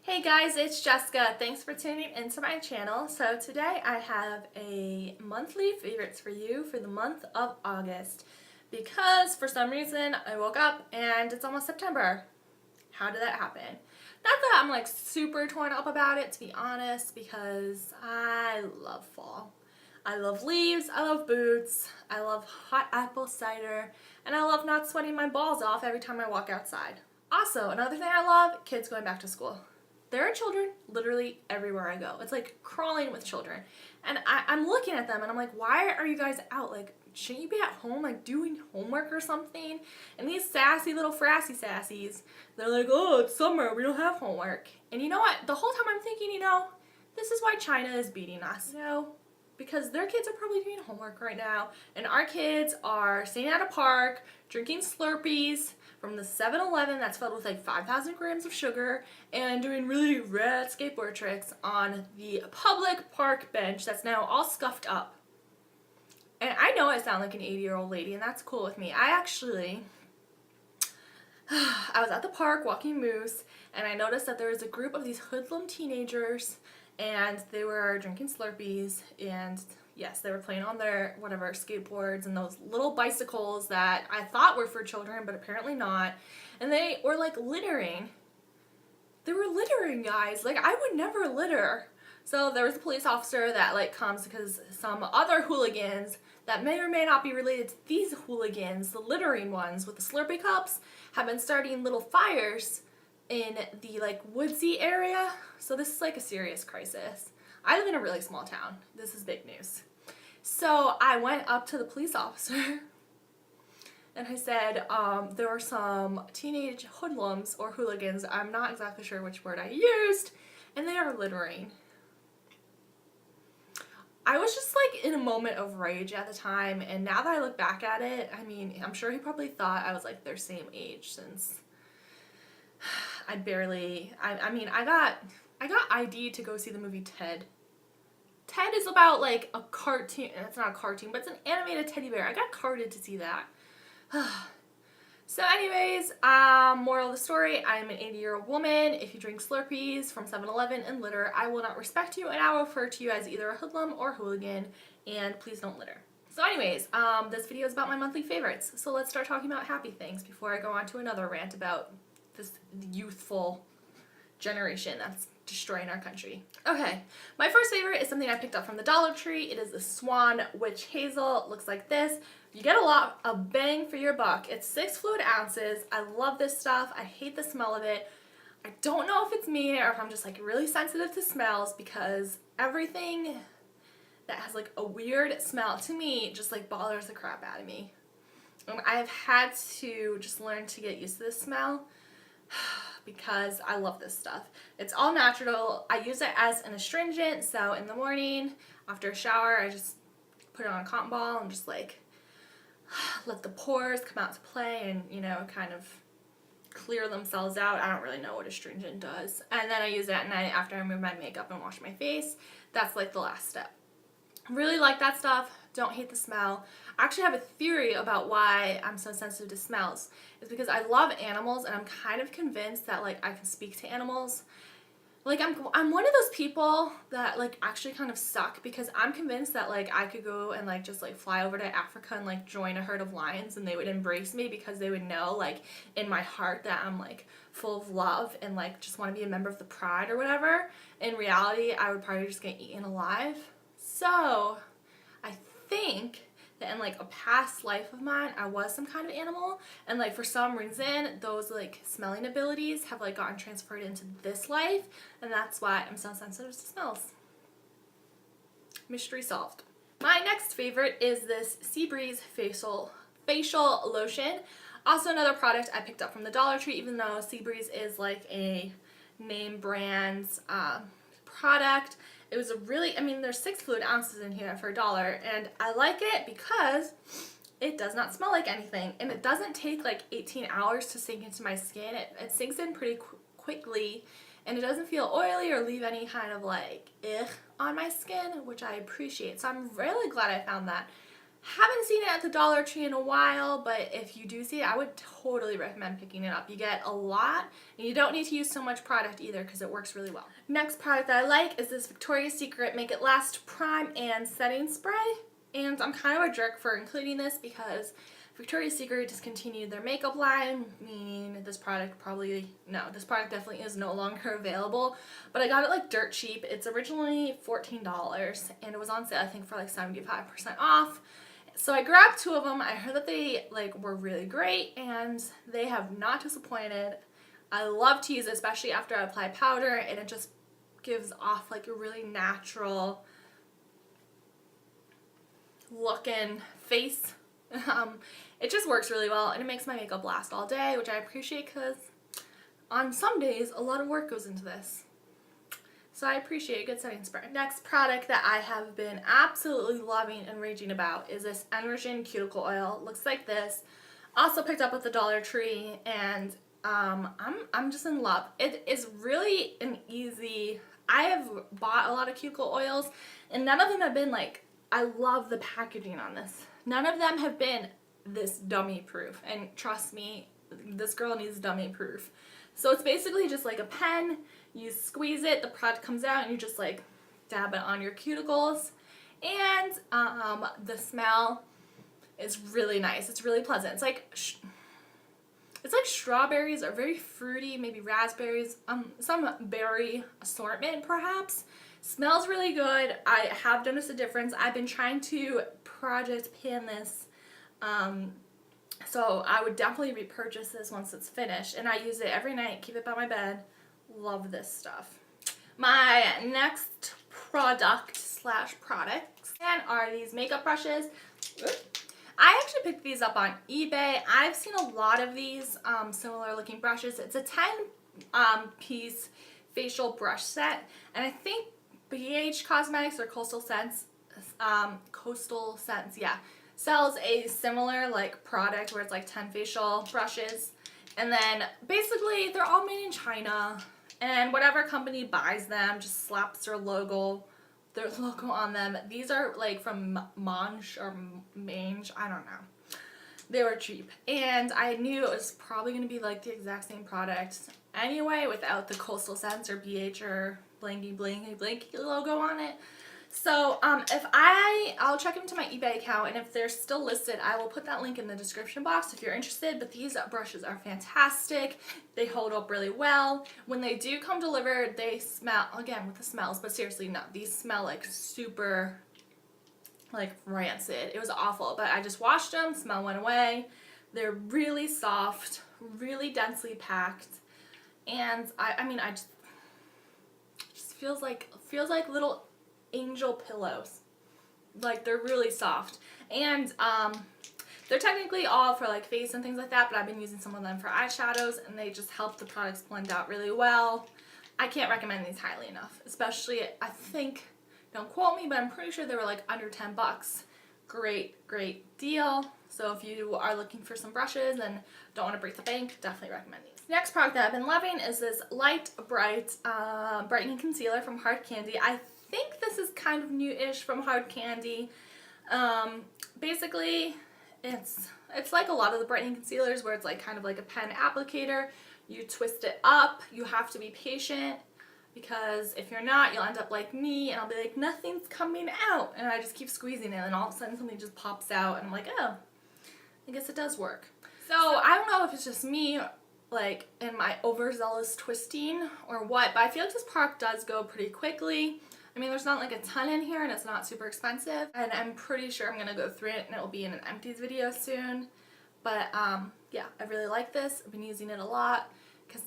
Hey guys, it's Jessica. Thanks for tuning into my channel. So today I have a monthly favorites for you for the month of August because for some reason I woke up and it's almost September. How did that happen? Not that I'm like super torn up about it, to be honest, because I love fall. I love leaves, I love boots, I love hot apple cider, and I love not sweating my balls off every time I walk outside. Also, another thing I love, kids going back to school. There are children literally everywhere I go. It's like crawling with children. And I'm looking at them and I'm like, why are you guys out? Like, shouldn't you be at home like doing homework or something? And these sassy little frassy sassies, they're like, oh, it's summer, we don't have homework. And you know what? The whole time I'm thinking, this is why China is beating us. Because their kids are probably doing homework right now, and our kids are staying at a park, drinking Slurpees from the 7-Eleven that's filled with like 5,000 grams of sugar, and doing really rad skateboard tricks on the public park bench that's now all scuffed up. And I know I sound like an 80-year-old lady, and that's cool with me. I was at the park walking moose, and I noticed that there was a group of these hoodlum teenagers, and they were drinking Slurpees, and yes, they were playing on their whatever skateboards and those little bicycles that I thought were for children, but apparently not. And they were like littering. They were littering, guys. Like, I would never litter. So there was a police officer that like comes because some other hooligans that may or may not be related to these hooligans, the littering ones with the Slurpee cups, have been starting little fires in the like woodsy area. So this is like a serious crisis. I live in a really small town. This is big news. So I went up to the police officer and I said, there were some teenage hoodlums or hooligans, I'm not exactly sure which word I used, and they are littering. I was just like in a moment of rage at the time, and now that I look back at it, I mean, I'm sure he probably thought I was like their same age, since I got ID to go see the movie Ted. Ted is about like a cartoon, it's not a cartoon, but it's an animated teddy bear. I got carded to see that. So anyways, moral of the story, I'm an 80-year-old woman. If you drink Slurpees from 7-Eleven and litter, I will not respect you, and I will refer to you as either a hoodlum or hooligan, and please don't litter. So anyways, this video is about my monthly favorites, so let's start talking about happy things before I go on to another rant about this youthful generation that's destroying our country. Okay, my first favorite is something I picked up from the Dollar Tree. It is the Swan Witch Hazel. It looks like this. You get a lot of bang for your buck. It's 6 fluid ounces. I love this stuff. I hate the smell of it. I don't know if it's me or if I'm just like really sensitive to smells, because everything that has like a weird smell to me just like bothers the crap out of me. I've had to just learn to get used to this smell because I love this stuff. It's all natural. I use it as an astringent, so in the morning after a shower I just put it on a cotton ball and just like let the pores come out to play and kind of clear themselves out. I don't really know what astringent does. And then I use it at night after I remove my makeup and wash my face. That's like the last step. Really like that stuff. Don't hate the smell. I actually have a theory about why I'm so sensitive to smells. It's because I love animals, and I'm kind of convinced that like I can speak to animals. Like I'm one of those people that like actually kind of suck, because I'm convinced that like I could go and like just like fly over to Africa and like join a herd of lions and they would embrace me, because they would know like in my heart that I'm like full of love and like just want to be a member of the pride or whatever. In reality, I would probably just get eaten alive. So I think that in like a past life of mine, I was some kind of animal, and like for some reason those like smelling abilities have like gotten transferred into this life, and that's why I'm so sensitive to smells. Mystery solved. My next favorite is this Seabreeze facial lotion. Also another product I picked up from the Dollar Tree, even though Seabreeze is like a name brand's product. It was a really, there's 6 fluid ounces in here for $1, and I like it because it does not smell like anything, and it doesn't take like 18 hours to sink into my skin. It sinks in pretty quickly, and it doesn't feel oily or leave any kind of like on my skin, which I appreciate. So I'm really glad I found that. Haven't seen it at the Dollar Tree in a while, but if you do see it, I would totally recommend picking it up. You get a lot, and you don't need to use so much product either because it works really well. Next product that I like is this Victoria's Secret Make It Last Prime and Setting Spray. And I'm kind of a jerk for including this because Victoria's Secret discontinued their makeup line, meaning this product definitely is no longer available. But I got it like dirt cheap. It's originally $14 and it was on sale I think for like 75% off. So I grabbed 2 of them. I heard that they like were really great and they have not disappointed. I love to use it, especially after I apply powder, and it just gives off like a really natural looking face. It just works really well and it makes my makeup last all day, which I appreciate because on some days a lot of work goes into this. So I appreciate a good setting spray. Next product that I have been absolutely loving and raging about is this Enriching Cuticle Oil. Looks like this. Also picked up at the Dollar Tree, and I'm just in love. It is really an easy. I have bought a lot of cuticle oils, and none of them have been like. I love the packaging on this. None of them have been this dummy proof, and trust me, this girl needs dummy proof. So it's basically just like a pen. You squeeze it, the product comes out, and you just like dab it on your cuticles. And the smell is really nice. It's really pleasant. It's like strawberries or very fruity, maybe raspberries, some berry assortment perhaps. Smells really good. I have noticed a difference. I've been trying to project pan this, so I would definitely repurchase this once it's finished. And I use it every night, keep it by my bed. Love this stuff. My next products are these makeup brushes. I actually picked these up on eBay. I've seen a lot of these similar looking brushes. It's a 10 piece facial brush set, and I think BH Cosmetics or Coastal Scents, yeah, sells a similar like product where it's like 10 facial brushes, and then basically they're all made in China, and whatever company buys them just slaps their logo on them. These are like from Mange, I don't know. They were cheap, and I knew it was probably going to be like the exact same product anyway without the Coastal Scents or BH or blanky logo on it. So I'll check into my eBay account, and if they're still listed, I will put that link in the description box if you're interested. But these brushes are fantastic. They hold up really well. When they do come delivered, they smell, again with the smells, but seriously, no, these smell like super like rancid. It was awful, but I just washed them, smell went away. They're really soft, really densely packed, and I mean I just feels like little angel pillows. Like they're really soft, and they're technically all for like face and things like that, but I've been using some of them for eyeshadows, and they just help the products blend out really well. I can't recommend these highly enough, especially I think, don't quote me, but I'm pretty sure they were like under 10 bucks. Great deal. So if you are looking for some brushes and don't want to break the bank, definitely recommend these. Next product that I've been loving is this Light Bright Brightening Concealer from Hard Candy. I think this is kind of new-ish from Hard Candy. Basically, it's like a lot of the brightening concealers where it's like kind of like a pen applicator. You twist it up. You have to be patient, because if you're not, you'll end up like me, and I'll be like, nothing's coming out, and I just keep squeezing it, and all of a sudden something just pops out, and I'm like, oh, I guess it does work. So I don't know if it's just me, like, in my overzealous twisting or what, but I feel like this product does go pretty quickly. I mean, there's not like a ton in here, and it's not super expensive, and I'm pretty sure I'm gonna go through it, and it will be in an empties video soon. But yeah, I really like this. I've been using it a lot because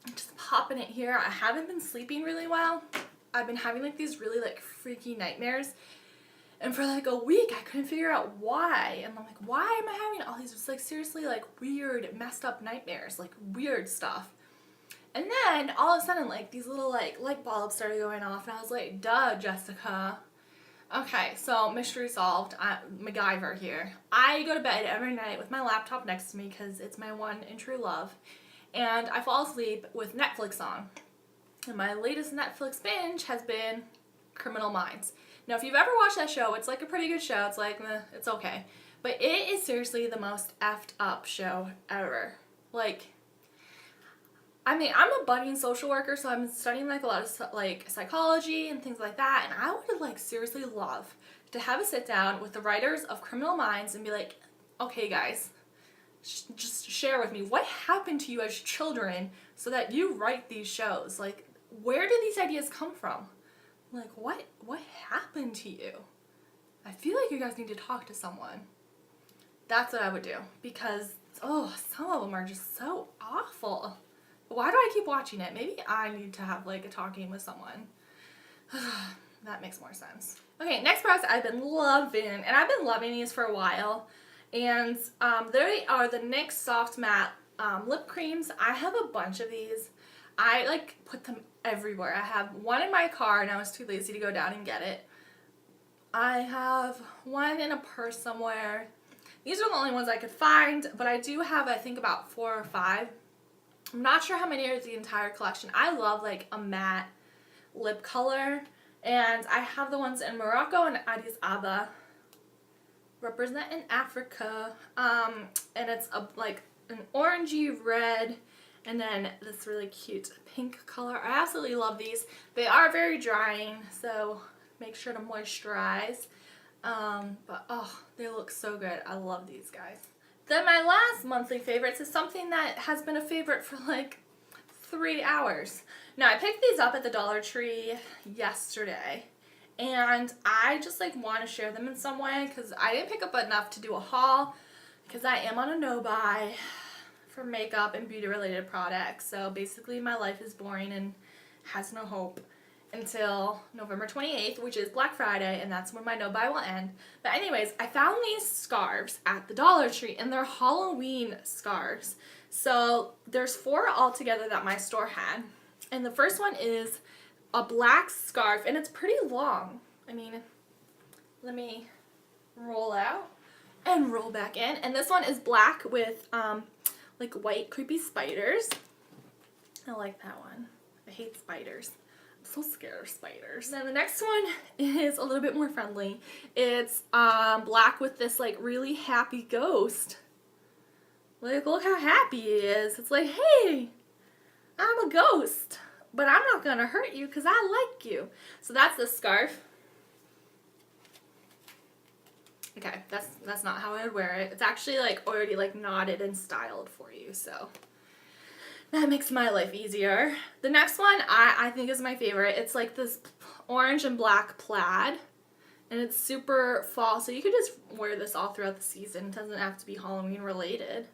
I'm just popping it here. I haven't been sleeping really well. I've been having like these really like freaky nightmares, and for like a week I couldn't figure out why. And I'm like, why am I having all these like seriously like weird messed up nightmares, like weird stuff? And then all of a sudden like these little like light bulbs started going off, and I was like, duh, Jessica. Okay, so mystery solved. MacGyver here. I go to bed every night with my laptop next to me because it's my one and true love, and I fall asleep with Netflix on. And my latest Netflix binge has been Criminal Minds. Now, if you've ever watched that show, it's like a pretty good show. It's like, it's okay. But it is seriously the most effed up show ever. Like, I mean, I'm a budding social worker, so I'm studying like a lot of like psychology and things like that, and I would like seriously love to have a sit down with the writers of Criminal Minds and be like, okay guys, just share with me what happened to you as children so that you write these shows. Like, where did these ideas come from? Like, what happened to you? I feel like you guys need to talk to someone. That's what I would do, because oh, some of them are just so awful. Why do I keep watching it? Maybe I need to have like a talking with someone. That makes more sense. Okay, next product I've been loving, and I've been loving these for a while, and they are the NYX Soft Matte lip creams. I have a bunch of these. I like put them everywhere. I have one in my car and I was too lazy to go down and get it. I have one in a purse somewhere. These are the only ones I could find, but I do have, I think, about 4 or 5. I'm not sure how many are the entire collection. I love like a matte lip color, and I have the ones in Morocco and Addis Ababa, representing Africa, and it's like an orangey red and then this really cute pink color. I absolutely love these. They are very drying, so make sure to moisturize, but oh, they look so good. I love these guys. Then my last monthly favorites is something that has been a favorite for like 3 hours. Now, I picked these up at the Dollar Tree yesterday, and I just like want to share them in some way because I didn't pick up enough to do a haul because I am on a no-buy for makeup and beauty related products. So basically my life is boring and has no hope until November 28th, which is Black Friday, and that's when my no-buy will end. But anyways, I found these scarves at the Dollar Tree, and they're Halloween scarves. So there's 4 altogether that my store had, and the first one is a black scarf, and it's pretty long. I mean, let me roll out and roll back in, and this one is black with like white creepy spiders. I like that one. I hate spiders. So scared of spiders. Then the next one is a little bit more friendly. It's black with this like really happy ghost. Like, look how happy he is. It's like, hey, I'm a ghost, but I'm not gonna hurt you because I like you. So that's the scarf. Okay, that's not how I would wear it. It's actually like already like knotted and styled for you, so that makes my life easier. The next one I think is my favorite. It's like this orange and black plaid, and it's super fall, so you could just wear this all throughout the season. It doesn't have to be Halloween related.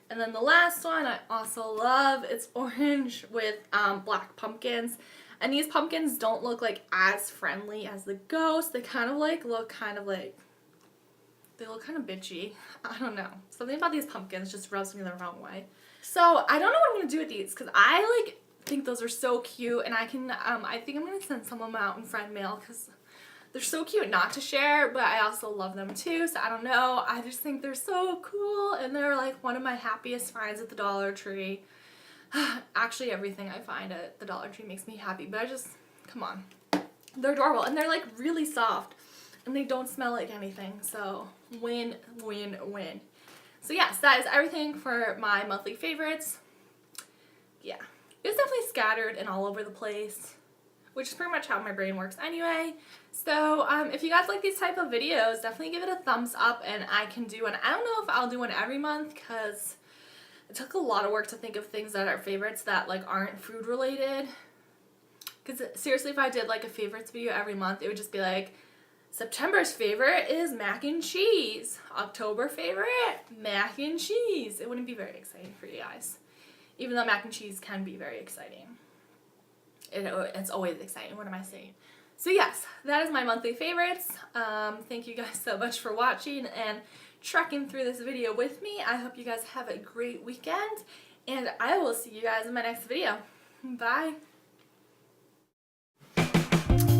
And then the last one I also love. It's orange with black pumpkins, and these pumpkins don't look like as friendly as the ghost. They kind of like look kind of like, they look kind of bitchy. I don't know. Something about these pumpkins just rubs me the wrong way. So I don't know what I'm going to do with these because I like think those are so cute, and I think I'm going to send some of them out in friend mail because they're so cute not to share, but I also love them too, so I don't know. I just think they're so cool, and they're like one of my happiest finds at the Dollar Tree. Actually, everything I find at the Dollar Tree makes me happy, but I just, come on. They're adorable, and they're like really soft, and they don't smell like anything, so win, win, win. So yes, that is everything for my monthly favorites. Yeah, it was definitely scattered and all over the place, which is pretty much how my brain works anyway. So if you guys like these type of videos, definitely give it a thumbs up, and I can do one. I don't know if I'll do one every month because it took a lot of work to think of things that are favorites that like aren't food related. Because seriously, if I did like a favorites video every month, it would just be like, September's favorite is mac and cheese. October favorite, mac and cheese. It wouldn't be very exciting for you guys. Even though mac and cheese can be very exciting. It's always exciting. What am I saying? So yes, that is my monthly favorites. Thank you guys so much for watching and trekking through this video with me. I hope you guys have a great weekend, and I will see you guys in my next video. Bye.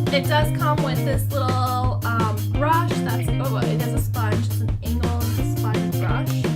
It does come with this little brush that's, oh, it has a sponge. It's an angled sponge brush.